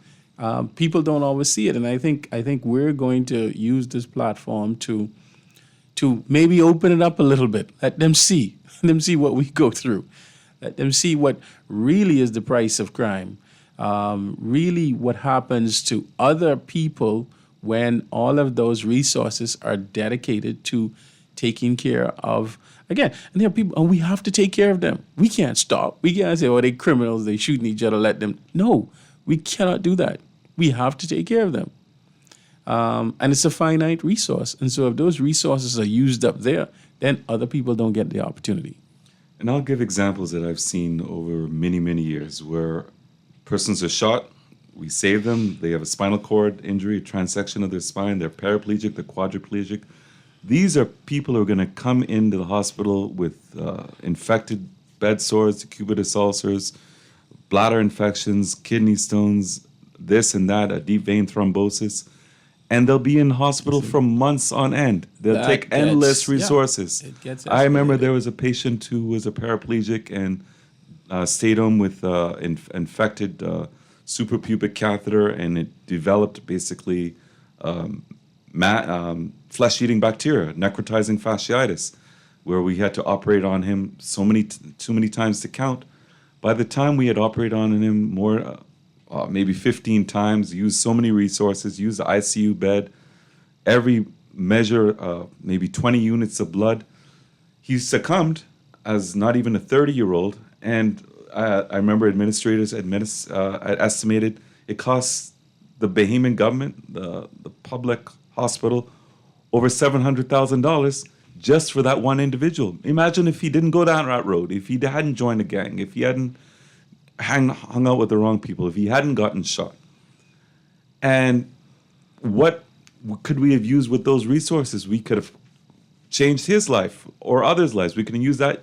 people don't always see it. And I think we're going to use this platform to maybe open it up a little bit. Let them see what we go through. Let them see what really is the price of crime. Really what happens to other people when all of those resources are dedicated to taking care of, again, and there are people, and we have to take care of them. We can't stop. We can't say, they're criminals, they shooting each other, let them. No, we cannot do that. We have to take care of them. And it's a finite resource. And so if those resources are used up there, then other people don't get the opportunity. And I'll give examples that I've seen over many, many years where persons are shot, we save them, they have a spinal cord injury, a transection of their spine, they're paraplegic, they're quadriplegic. These are people who are going to come into the hospital with infected bed sores, decubitus ulcers, bladder infections, kidney stones, this and that, a deep vein thrombosis. and they'll be in hospital for months on end. They'll That take endless gets- yeah, resources. it gets I remember escalated. there was a patient who was a paraplegic and stayed home with infected suprapubic catheter, and it developed basically flesh-eating bacteria, necrotizing fasciitis, where we had to operate on him too many times to count. By the time we had operated on him more, maybe 15 times, used so many resources, used the ICU bed, every measure, maybe 20 units of blood, he succumbed as not even a 30-year-old. And I remember administrators estimated it costs the Bahamian government, the public hospital, over $700,000 just for that one individual. Imagine if he didn't go down that road, if he hadn't joined a gang, if he hadn't hung out with the wrong people, if he hadn't gotten shot. And what could we have used with those resources? We could have changed his life or others' lives. We can use that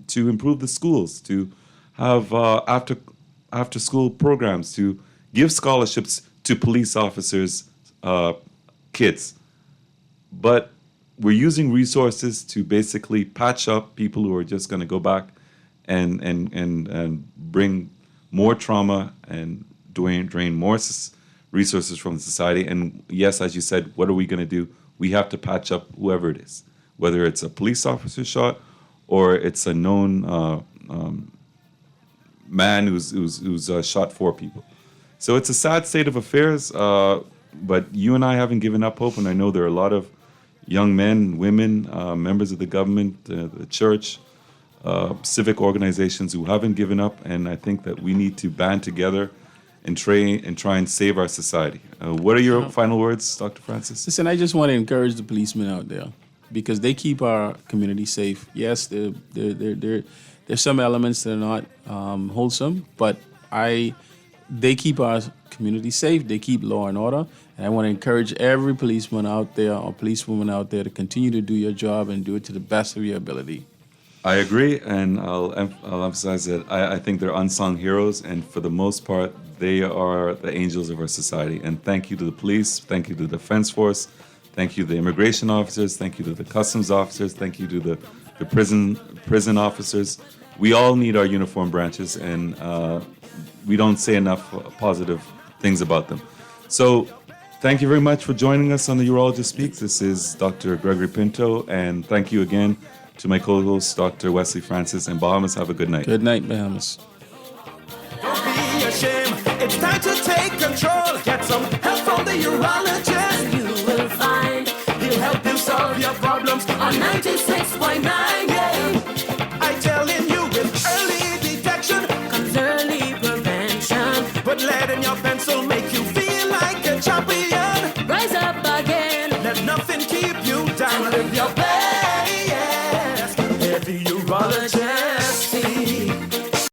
to improve the schools, to have after school programs, to give scholarships to police officers' kids. But we're using resources to basically patch up people who are just going to go back and bring more trauma and drain more resources from society. And yes, as you said, what are we going to do? We have to patch up whoever it is, whether it's a police officer shot or it's a known man who's shot 4 people. So it's a sad state of affairs, but you and I haven't given up hope, and I know there are a lot of young men, women, members of the government, the church, civic organizations who haven't given up, and I think that we need to band together and try and save our society. What are your final words, Dr. Francis? Listen, I just want to encourage the policemen out there because they keep our community safe. Yes, there's some elements that are not wholesome, but they keep our community safe. They keep law and order. And I want to encourage every policeman out there or policewoman out there to continue to do your job and do it to the best of your ability. I agree, and I'll emphasize that I think they're unsung heroes, and for the most part, they are the angels of our society. And thank you to the police, thank you to the defense force, thank you to the immigration officers, thank you to the customs officers, thank you to the prison officers. We all need our uniform branches, and we don't say enough positive things about them. So thank you very much for joining us on the Urologist Speaks. This is Dr. Greggory Pinto, and thank you again to my co-host, Dr. Wesley Francis, and Bahamas. Have a good night. Good night, Bahamas. Don't be ashamed. It's time to take control. Get some help from the urologist. You will find He'll help you solve your problems on 96.9. Yeah. I'm telling you, with early detection comes early prevention. but letting your